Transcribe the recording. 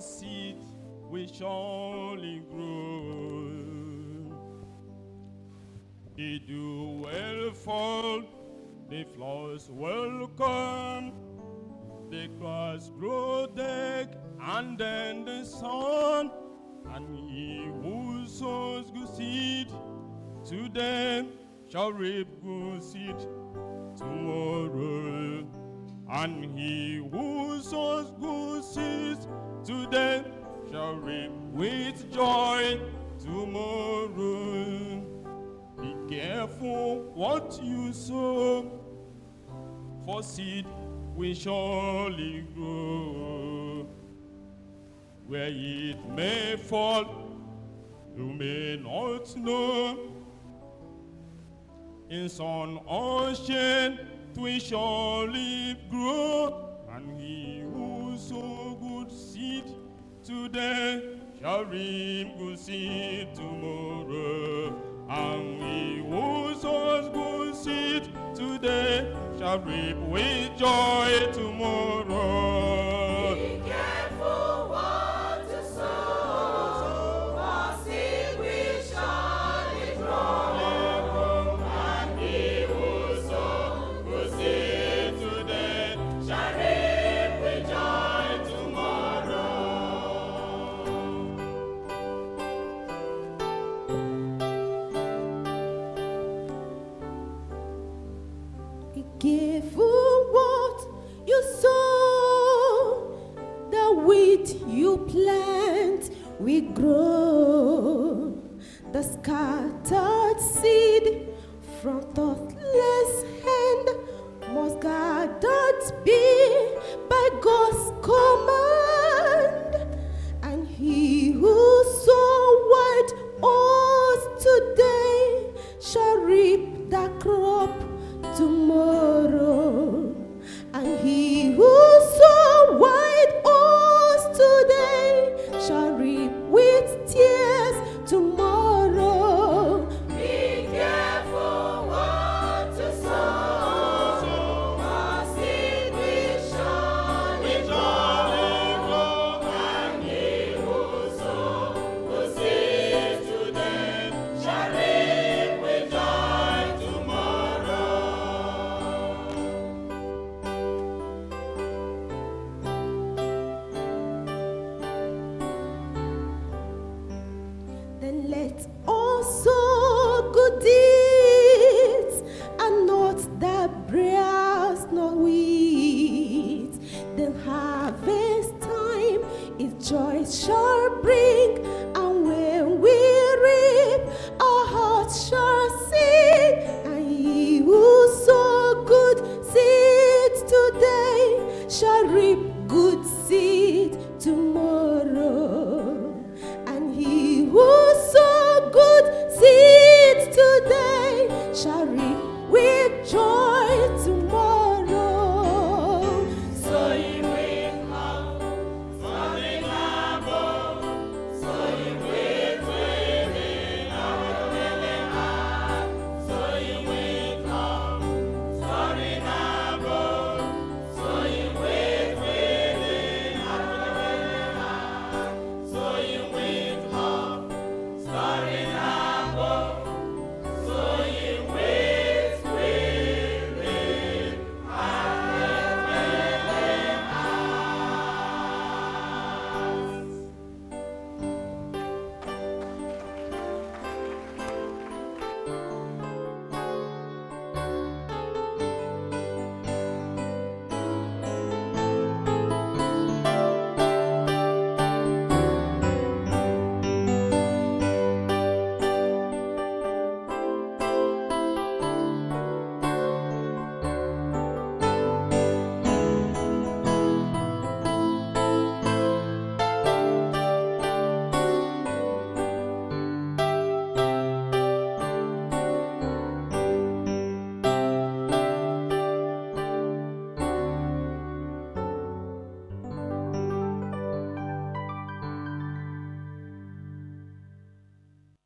for seed we surely grow. The dew will fall, the flowers will come, the grass grow thick, and then the sun. And he who sows good seed today shall reap good seed tomorrow. And he who sows good seeds today shall reap with joy tomorrow. Be careful what you sow, for seed will surely grow. Where it may fall, you may not know. In sun or shade, it will surely grow. And he who sows good seed today shall reap good seed tomorrow. And he who sows good seed today shall reap with joy tomorrow. Be careful what you sow, for seed will surely grow. And he who sows good seed today shall reap with joy tomorrow. Be careful what you sow, the wheat you plant will grow. The scattered seed from thoughtless hand must gathered be by God's command. And he who sow white oats today shall reap the crop tomorrow. And he who sow white oats today shall reap with tears tomorrow. Be careful what you sow, for seed will surely grow. And he who sows good seed today shall reap with joy tomorrow. Then let also good deeds, and not the brass nor wheat. Then harvest time is joy shall